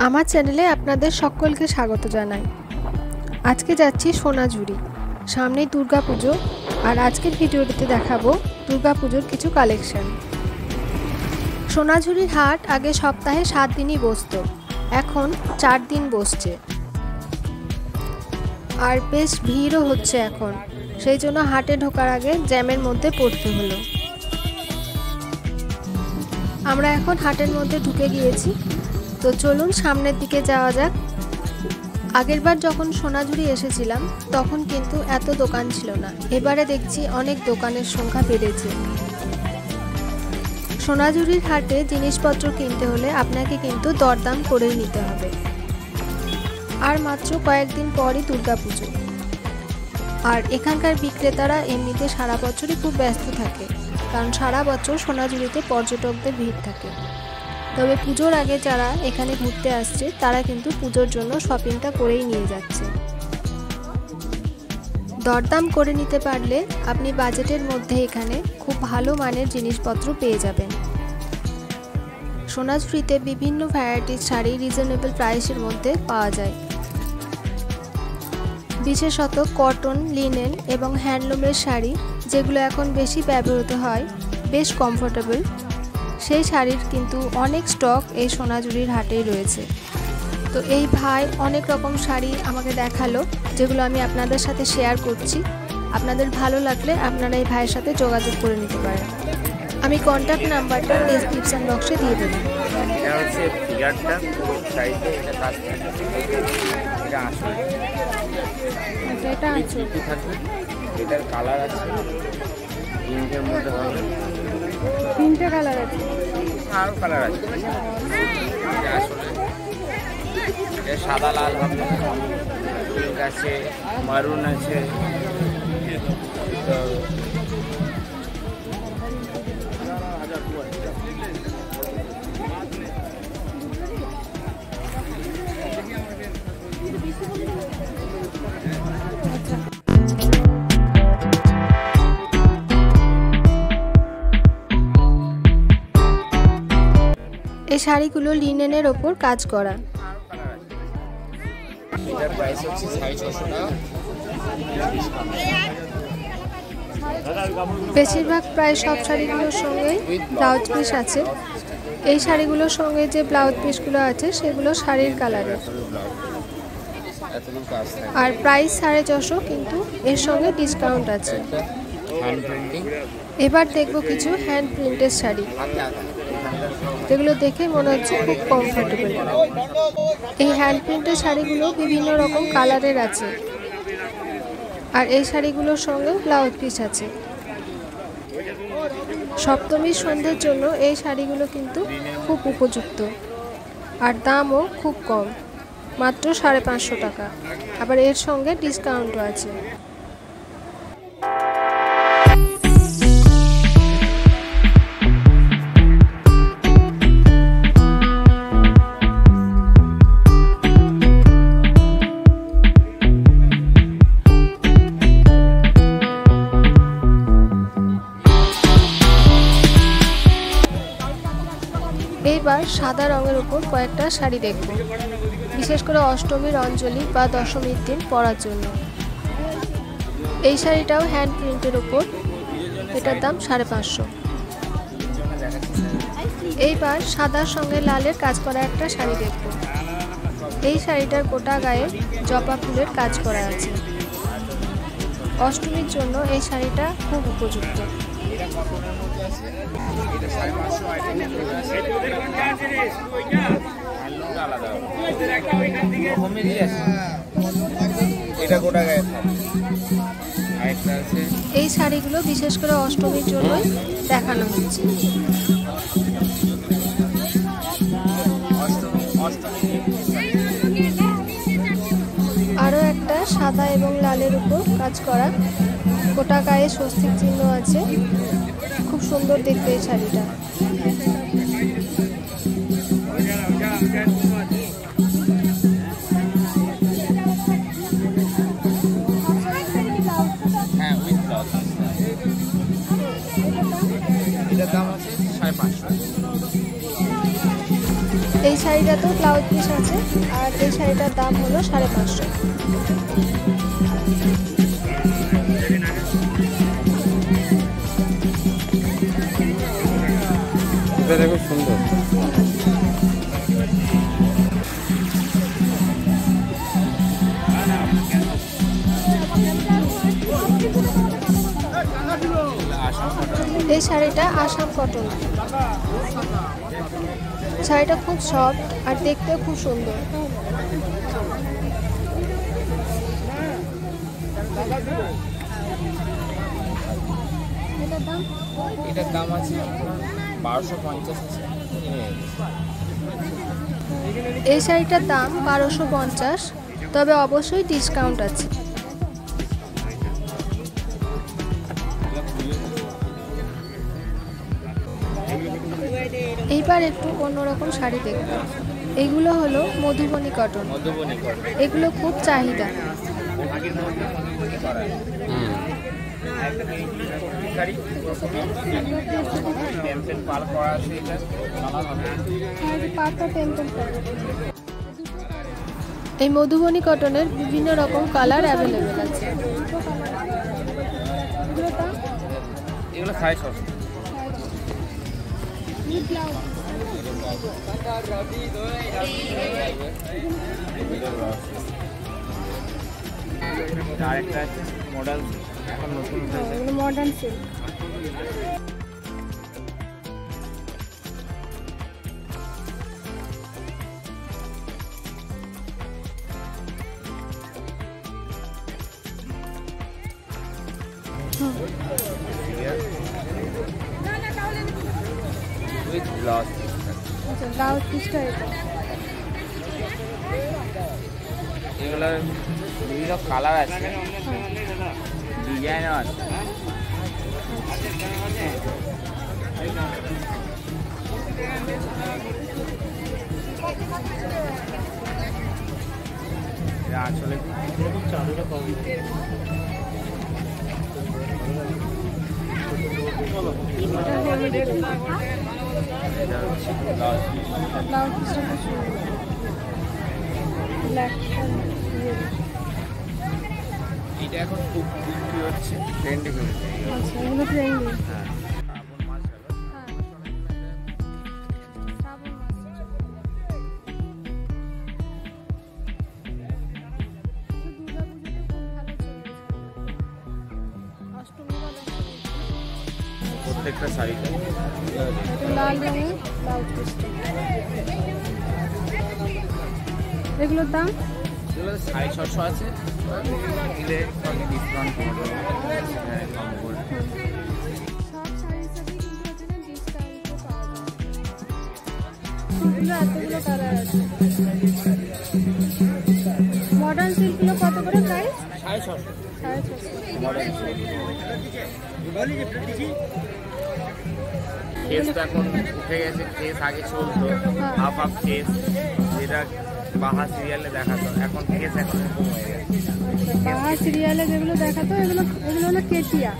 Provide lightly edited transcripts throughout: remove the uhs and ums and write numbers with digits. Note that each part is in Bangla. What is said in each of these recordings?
আমার চ্যানেলে আপনাদের সকলকে স্বাগত জানাই। আজকে যাচ্ছি সোনাঝুরি, সামনেই দুর্গাপুজো, আর আজকের ভিডিওটিতে দেখাবো দুর্গাপুজোর কিছু কালেকশন। সোনাঝুরির হাট আগে সপ্তাহে 7 দিনই বসতো, এখন 4 দিন বসছে, আর বেশ ভিড়ও হচ্ছে এখন, সেই জন্য হাটে ঢোকার আগে জ্যামের মধ্যে পড়তে হলো। আমরা এখন হাটের মধ্যে ঢুকে গিয়েছি, তো চলুন সামনের দিকে যাওয়া যাক। আগেরবার যখন সোনাঝুরি এসেছিলাম তখন কিন্তু এত দোকান ছিল না, এবারে দেখছি অনেক দোকানের সংখ্যা বেড়েছে। সোনাঝুরির হাটে জিনিসপত্র কিনতে হলে আপনাকে কিন্তু দরদাম করে নিতে হবে। আর মাত্র কয়েকদিন পরই দুর্গাপুজো, আর এখানকার বিক্রেতারা এমনিতে সারা বছরই খুব ব্যস্ত থাকে, কারণ সারা বছর সোনাঝুরিতে পর্যটকদের ভিড় থাকে। তবে পুজোর আগে যারা এখানে ঘুরতে আসছে তারা কিন্তু পুজোর জন্য শপিংটা করেই নিয়ে যাচ্ছে। দরদাম করে নিতে পারলে আপনি বাজেটের মধ্যে এখানে খুব ভালো মানের জিনিসপত্র পেয়ে যাবেন। সোনাঝুরিতে বিভিন্ন ভ্যারাইটির শাড়ি রিজনেবল প্রাইসের মধ্যে পাওয়া যায়। বিশেষত কটন, লিনেন এবং হ্যান্ডলুমের শাড়ি, যেগুলো এখন বেশি ব্যবহৃত হয়, বেশ কমফোর্টেবল, সেই শাড়ির কিন্তু অনেক স্টক এই সোনাঝুরির হাটেই রয়েছে। তো এই ভাই অনেক রকম শাড়ি আমাকে দেখালো, যেগুলো আমি আপনাদের সাথে শেয়ার করছি। আপনাদের ভালো লাগলে আপনারা এই ভাইয়ের সাথে যোগাযোগ করে নিতে পারেন। আমি কন্ট্যাক্ট নাম্বারটা ডেসক্রিপশন বক্সে দিয়ে দেবো। এটা আছে, এটার কালার আছে, পিঙ্কের মধ্যে হবে, 3টে কালার আছে, আরও কালার আছে। আসলে সাদা লাল হবে, পিঙ্ক আছে, মারুন আছে। এই শাড়িগুলো লিনেনের ওপর কাজ করা। এটার প্রাইস হচ্ছে 650 টাকা। বেশিরভাগ প্রায় সব শাড়িগুলোর সঙ্গে ব্লাউজ পিস আছে। এই শাড়িগুলোর সঙ্গে যে ব্লাউজ পিসগুলো আছে সেগুলো শাড়ির কালারের, আর প্রাইস 650, কিন্তু এর সঙ্গে ডিসকাউন্ট আছে। এবার দেখব কিছু হ্যান্ড প্রিন্টেড শাড়ি, যেগুলো দেখে মনে হচ্ছে খুব কমফোর্টেবল। এই হ্যান্ড প্রিন্টেড শাড়িগুলো বিভিন্ন রকম কালারের আছে, আর এই শাড়িগুলোর সঙ্গে ব্লাউজ পিস আছে। সপ্তমীর সন্ধ্যের জন্য এই শাড়িগুলো কিন্তু খুব উপযুক্ত, আর দামও খুব কম, মাত্র 550 টাকা। আবার এর সঙ্গে ডিসকাউন্টও আছে। এইবার সাদা রঙের উপর কয়েকটা শাড়ি দেখব, বিশেষ করে অষ্টমীর অঞ্জলি বা দশমীর দিন পরার জন্য। এই শাড়িটাও হ্যান্ড প্রিন্টের উপর, এটার দাম 550। এইবার সাদার সঙ্গে লালের কাজ করা একটা শাড়ি দেখব। এই শাড়িটার গোটা গায়ে জবা ফুলের কাজ করা আছে। অষ্টমীর জন্য এই শাড়িটা খুব উপযুক্ত। এই শাড়িগুলো বিশেষ করে অষ্টমীর জন্য দেখানো হচ্ছে। আরও একটা সাদা এবং লালের উপর কাজ করা, গোটা গায়ে স্বস্তিক চিহ্ন আছে, খুব সুন্দর দেখতে এই শাড়িটা। এটার দাম আছে 550। এই শাড়িটাতেও ব্লাউজ পিস আছে, আর এই শাড়িটার দাম হলো 550। এটা দেখো সুন্দর। এই শাড়িটা আসাম কটন। শাড়িটা খুব সফট আর দেখতেও খুব সুন্দর। এটার দাম আছে 1250 আছে। এই শাড়িটার দাম 1250, তবে অবশ্যই ডিসকাউন্ট আছে। এইবার একটু অন্যরকম শাড়ি দেখব। এগুলো হলো মধুবনী কটন। এগুলো খুব চাহিদা। এই মধুবনী কটনের বিভিন্ন রকম কালার অ্যাভেলেবেল আছে। এগুলো 650। আরেকটা আছে মডেল, এখন নতুন মডার্ন সিল্ক। With blouse. আচ্ছা, ব্লাউজ পিসটা এটা। এগুলোর বিভিন্ন কালার আছে, ডিজাইনও আছে। আসলে ব্লাউজ পিসটা খুব সুন্দর। ব্ল্যাক। এটা এখন খুব বিক্রি হচ্ছে, ট্রেন্ডে হচ্ছে। আচ্ছা, এগুলো ট্রেন্ডি। হ্যাঁ, প্রত্যেকটা শাড়িতে লাল রঙের ব্লাউজ পিসটা। এগুলোর দাম? এগুলো 650 আছে, দিলে সবই ডিসকাউন্ট করে দেবো। কম করে সব শাড়ির সাথে কিন্তু এখানে ডিসকাউন্টও পাওয়া যায়। এগুলো এতগুলো কালার আছে। মডার্ন সিল্কগুলো কত করে প্রাইস? 650 650। মডেল। কেস তো এখন উঠে গেছে, কেস আগে চলতো হাফ হাফ কেস, যেটা বাহা সিরিয়ালে দেখাতো, এখন কেস এখন কমে গেছে। বাহা সিরিয়ালে যেগুলো দেখাতো এগুলো হলো কেটিয়া।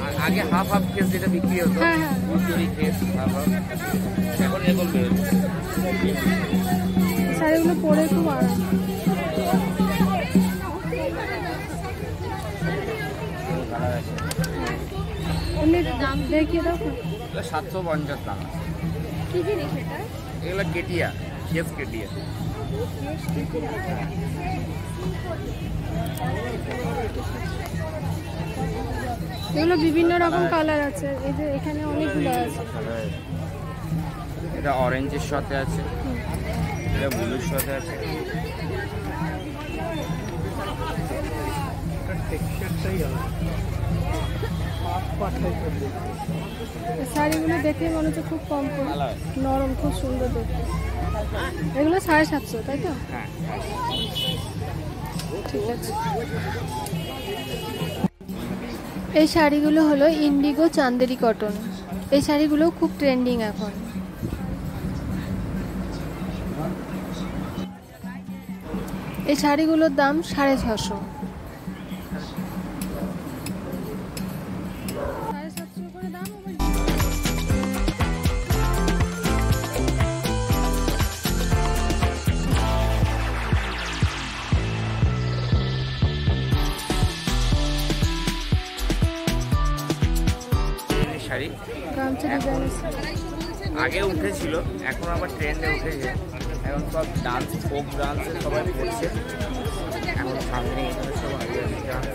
আর আগে হাফ হাফ কেস যেটা বিক্রি হতো, চুরি কেস হাফ হাফ, এখন এগুলো বেরোচ্ছে। শাড়িগুলো পরে খুব আরাম। দাম দেখিয়ে দাও। 750 দাম। কি জিনিস এটা? এগুলো কেটিয়া, কেস কেটিয়া। এগুলো বিভিন্ন রকম কালার আছে, এই যে এখানে অনেকগুলো আছে। এটা অরেঞ্জের সাথে আছে, এটা ব্লুর সাথে আছে। শাড়িগুলো দেখে মনে হচ্ছে খুব কম নরম, খুব সুন্দর দেখতে। এগুলো 750, তাই তো? হ্যাঁ, ঠিক আছে। এই শাড়িগুলো হলো ইন্ডিগো চান্দেরি কটন। এই শাড়িগুলো খুব ট্রেন্ডিং এখন। এই শাড়িগুলোর দাম 650। শাড়ি। গামছা ডিজাইন আগে উঠেছিল, এখন আবার ট্রেন্ডে উঠেছে। এখন সব ডান্স, ফোক ডান্সে সবাই করছে। এখন সামনে এখানে সব আদিবাসী ডান্স।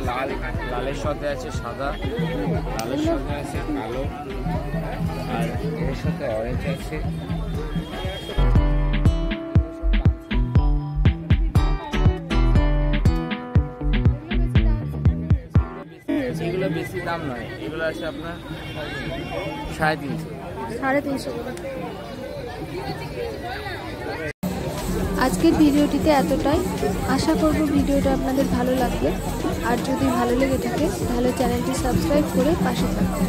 লাল, লালের সাথে আছে সাদা, লালের সাথে আছে কালো, আর এর সাথে অরেঞ্জ আছে। এগুলো বেশি দাম নয়, এগুলো আছে আপনার 350। 350 করে। আজকের ভিডিওটিতে এতটাই। আশা করব ভিডিওটা আপনাদের ভালো লাগবে। আর যদি ভালো লেগে থাকে তাহলে চ্যানেলটি সাবস্ক্রাইব করে পাশে থাকবেন।